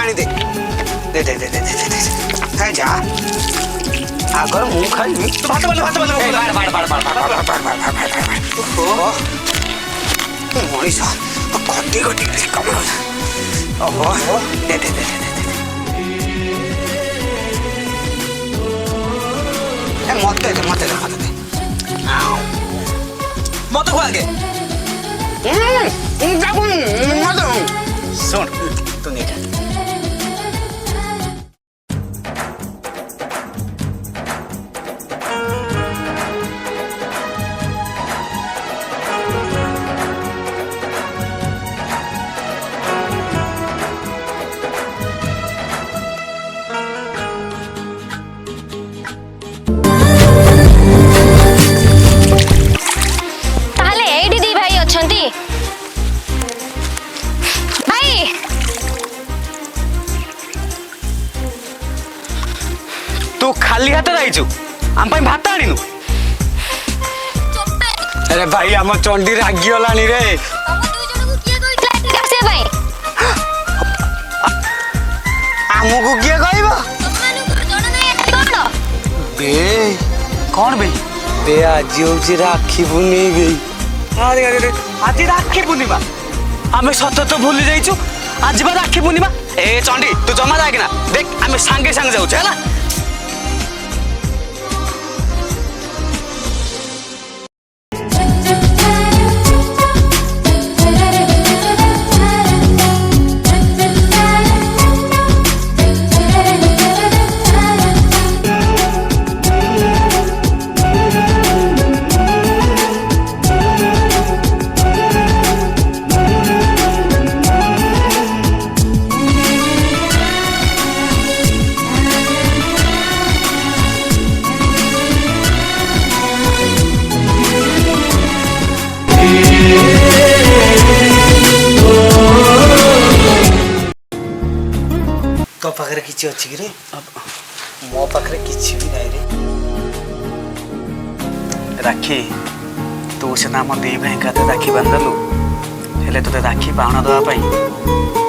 पानी दे दे दे दे दे दे है जा अगर मुंह खाई तो भात वाले बाड़ ओहो मनीष घटी घटी कम ओहो दे दे दे मत दे मत दे मत दे मत को आगे सुन तू नहीं जा तू खाली हाथ आईचु आम भात आनीनु अरे भाई आम चंडी रागी गलानी रे आमको किए कहब बे कौन बे बे आज हूँ राखी पूर्णिमा आज राखी पूर्णिमा आम सत तो भूली जाइचु आज बा राखी पूर्णिमा ए चंडी तू जमा जाए ना देख आम सांगे सांगे जाऊँ है तो पाखरे किछि अछि कि रे मो पाखरे किछि भी नाही रे राखी तू से नाम दी भाई का राखी बांधलु हेले तो राखी पावना दवा पाई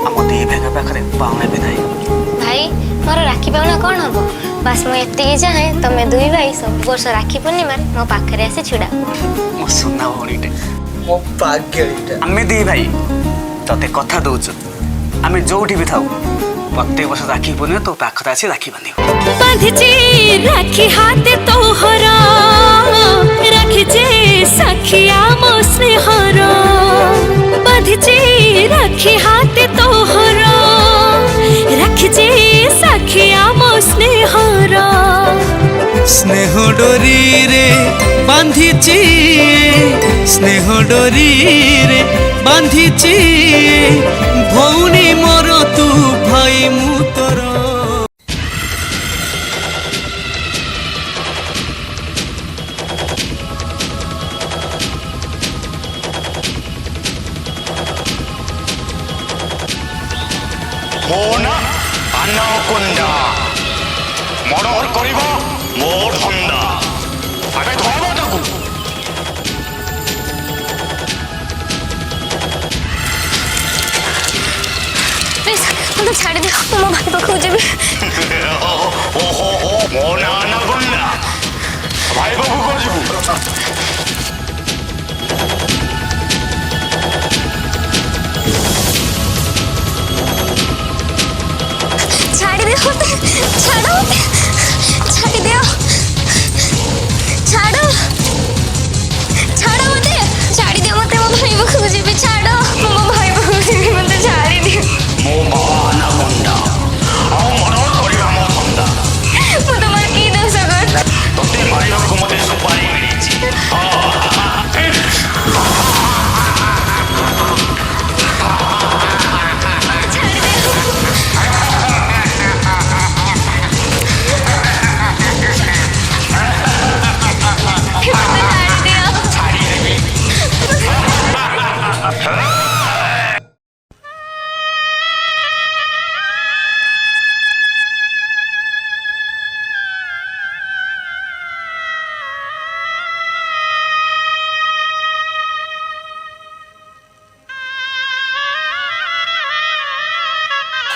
हम दी भाई का पाखरे पावना भी नाही भाई मोर राखी पावना कोन हबो बस मो एते जाहे तमे दुई भाई सब वर्ष राखी पूर्णिमा मो पाखरे आसे छुडा मो सुना भणीटे मो भाग्यटा आमे दी भाई तते कथा दउछु आमे जोठी भी थाउ प्रत्येक वर्ष राखी पूर्णिमा तो पाखरे आसी राखी बांधियो बांधिची राखी हाथ तोहरा राखीचे सखिया मो स्नेहर बांधिची राखी हाथ तोहरा राखीचे सखिया मो स्नेहर स्नेह डोरी रे बांधिची स्नेह डोरी रे बांधिची भौनी मोर तू भाई मु तोर मोना अनाकोंडा मर्डर करिबो मोर धंदा आगे धरबो ताकू प्लीज मत छाड़ दे मो भाई को खोजबे ओहो मोना अनाकोंडा भाई बाबू को जीबू छाड़ दे छाड़ो छाड़ दे छाड़ो छाड़ो मते छाड़ दे मते मो भाई को खोजबे छाड़ो मो भाई को खोजबे मते छाड़ दे मो बाबा अनाकोंडा आ मर्डर करिबा मोर धंदा मो तमर की दोष कर तोते मारिबा को मते सुपारी मिलिछि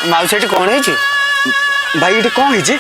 ମାଉସୀ ଏଠି କ'ଣ ହେଇଛି? ଭାଇ ଏଠି କ'ଣ ହେଇଛି?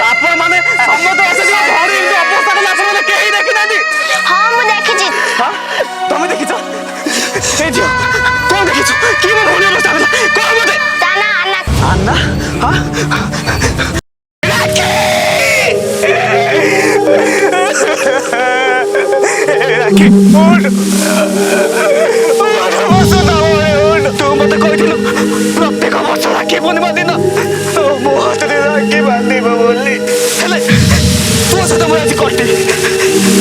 ଆପଣ ମାନେ ସମସ୍ତେ ଅଛନ୍ତି ଘରେ ଏମିତି ଅବସ୍ଥା କଲେ ଆପଣ କେହି ଦେଖିନାହାନ୍ତି? ହଁ ମୁଁ ଦେଖିଛି। ତମେ ଦେଖିଛ? ଏ ଝିଅ କ'ଣ ଦେଖିଛୁ? କି ମୋ ଭଉଣୀ ଅବସ୍ଥା ହେଲା କ'ଣ ମତେ? ତା ନା ଆନା। ଆନ୍ନା? ତୁ ମତେ କହିଥିଲୁ ପ୍ରତ୍ୟେକ ବର୍ଷ ରାକ୍ଷୀ ପୂର୍ଣ୍ଣିମା ଦିନ ମୋ ହାତରେ ରାକ୍ଷୀ ବାନ୍ଧିବ ବୋଲି, ହେଲେ ତୋ ସହିତ ମୁଁ ଆଜି କଟି।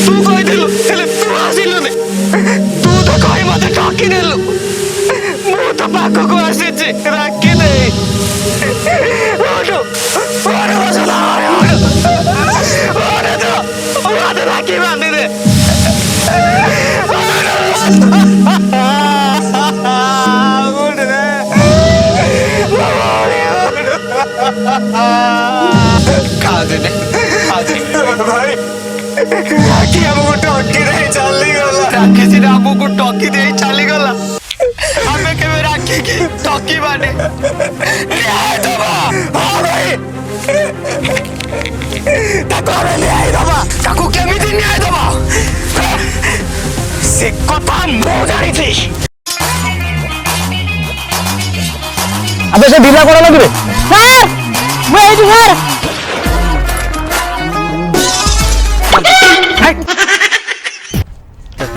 ତୁ କହିଥିଲୁ ହେଲେ ତୁ ଆସିଲୁନି। ତୁ ତ କହି ମତେ ଠକି ନେଲୁ। ମୁଁ ତ ପାଖକୁ ଆସିଛି ରାକ୍ଷୀ ନେଇ। ରାକ୍ଷୀ ବାନ୍ଧିଦେ। ରାକ୍ଷୀ ଆମକୁ ଟକି ଦେଇ ଚାଲିଗଲା। ରାକ୍ଷୀ ସିନା ଆମକୁ ଟକି ଦେଇ ଚାଲିଗଲା, ଆମେ କେବେ ରାକ୍ଷୀ କି ଟକିବାନି। ନ୍ୟାୟ ଦବା। ହଁ ଭାଇ, ତାକୁ ଆମେ ନ୍ୟାୟ ଦବା। ତାକୁ କେମିତି ନ୍ୟାୟ ଦବା ସେ କଥା ମୁଁ ଜାଣିଛି। আবে সে বিলা করা লাগবে স্যার মই এইটি স্যার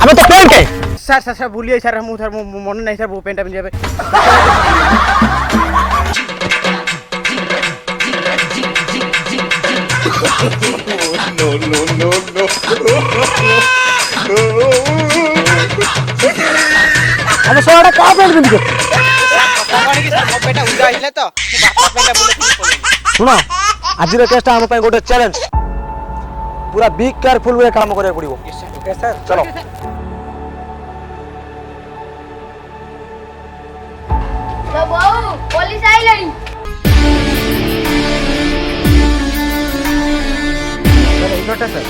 আবে তো পেন কে স্যার স্যার স্যার ভুলিয়ে স্যার মনে নাই স্যার বউ পেনটা পিন যাবে আবে সোয়াটা কা পেন পিন কে পেটা উজা আইলে তো বাপা পেনটা বলে শুনো আজির কেসটা ଆମ ପାଇଁ ଗୋଟେ ଚ୍ୟାଲେଞ୍ଜ ପୁରା ବି କେୟାରଫୁଲ वे काम କରିବାକୁ ପଡ଼ିବ ओके सर चलो तो बहू पुलिस आइलनी। छोटा सर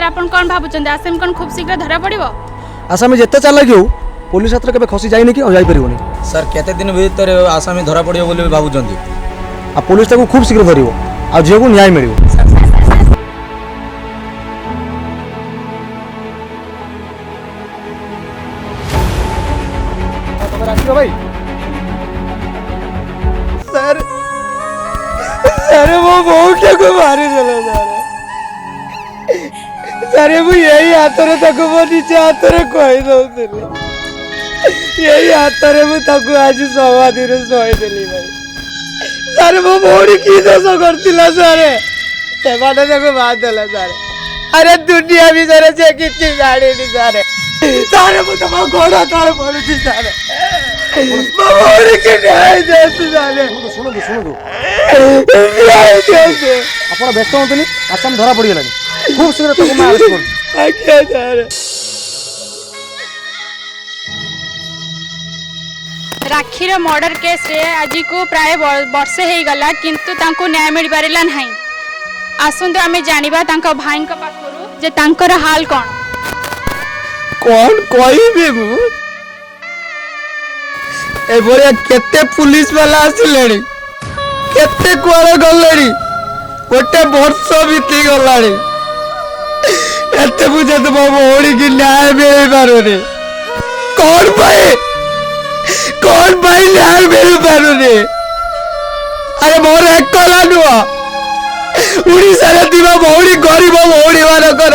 ଆପଣ କ'ଣ ଭାବୁଛନ୍ତି ଆସାମୀ କ'ଣ ଖୁବ୍ ଶୀଘ୍ର ଧରା ପଡ଼ିବ? ଆସାମୀ ଯେତେ ଚାଲାକି ହଉ ପୋଲିସ ହାତରେ କେବେ ଖସି ଯାଇନି କି ଯାଇପାରିବନି ସାର୍ କେତେ ଦିନ ଭିତରେ ଆସାମୀ ଧରା ପଡ଼ିବ ବୋଲି ଭାବୁଛନ୍ତି? ଆଉ ପୋଲିସ ତାକୁ ଖୁବ୍ ଶୀଘ୍ର ଧରିବ ଆଉ ଝିଅକୁ ନ୍ୟାୟ ମିଳିବ ଭାଇ सर अरे वो बहुटा को मारी देला सर सर मु यही हाथ रे ताको मो निजे हाथ रे कहि दउतले यही हाथ रे मु ताको आज समाधि रे सोई देली भाई सर वो मोड़ी की दोष करतिला सर ते बाटे ताको मार देला सर अरे दुनिया भी सर जे किछि गाड़ी नी सर सर मु तो घोड़ा तळे पड़ुछि सर मोड़ी के न्याय दे सर ଶୁଣନ୍ତୁ ଶୁଣନ୍ତୁ न्याय दे ଆପଣ ବ୍ୟସ୍ତ ହୁଅନ୍ତୁନି ଆସାମ ଧରା ପଡ଼ିଗଲାଣି ଖୁବ୍ ଶୀଘ୍ର ତାକୁ ମୁଁ ଆରେଷ୍ଟ କରୁଛି आज्ञा सर राखीर मर्डर केस रे आज को प्राय वर्षे हो गला किंतु तांको न्याय मिल पारिला नहीं। आसंतु आमे जानिबा तांका भाई का पाखरु जे तांकर हाल कौन कहबे मु ए भलिया केते पुलिस वाला आसिलेनी केते कुआरे गलेनी गोटे वर्ष बीती गलानी एते बुझे तो मो भौणी की न्याय मिल पारुनी कौन भाई न्याय मिल पारुनी। अरे मोर एकला नुह उड़ीसा रे दिवा भौणी गरीब भौणी मानकर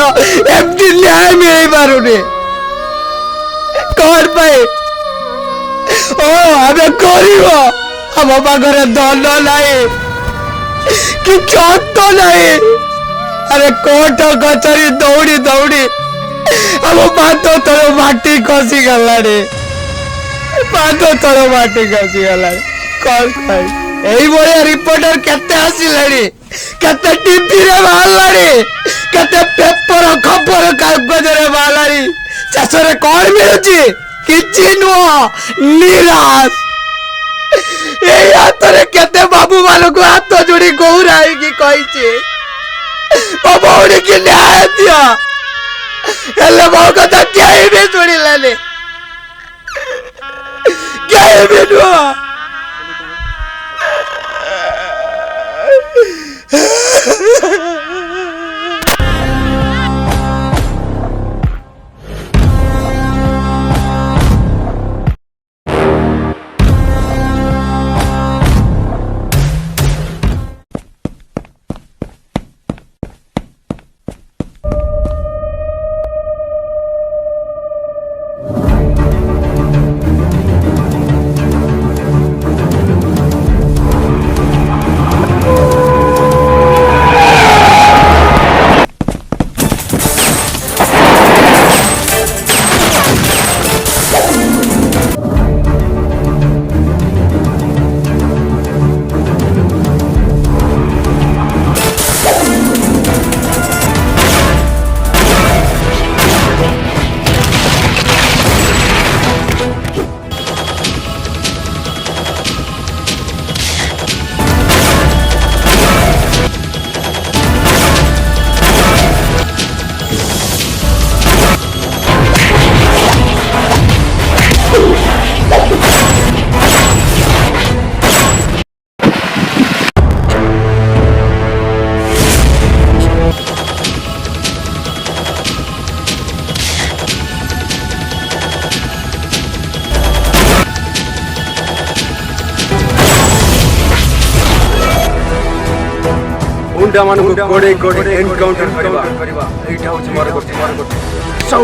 एमती न्याय मिल पारुनी कौन भाई ओ हमें गरीब हम पाखे धन नहीं कि चत नहीं। अरे कोर्ट कचरी दौड़ी दौड़ी हम पाद तल माटी खसी गला पाद तल माटी खसी गला कौन खाई यही भाया रिपोर्टर केते आसिले केते टीवी रे बाहर केते पेपर खबर कागज रे बाहर शेष रे कौन मिलुची किछि नुह निराश यही हाथ रे केते बाबू मान को हाथ जोड़ी गौराई की कही भौणी की न्याय दिया हेले मो कथा कहीं भी शुणिलानी कहीं भी नुह। गुंडा मानक गोड़े गोड़े एनकाउंटर करवा एटा होछ मार गोटी सब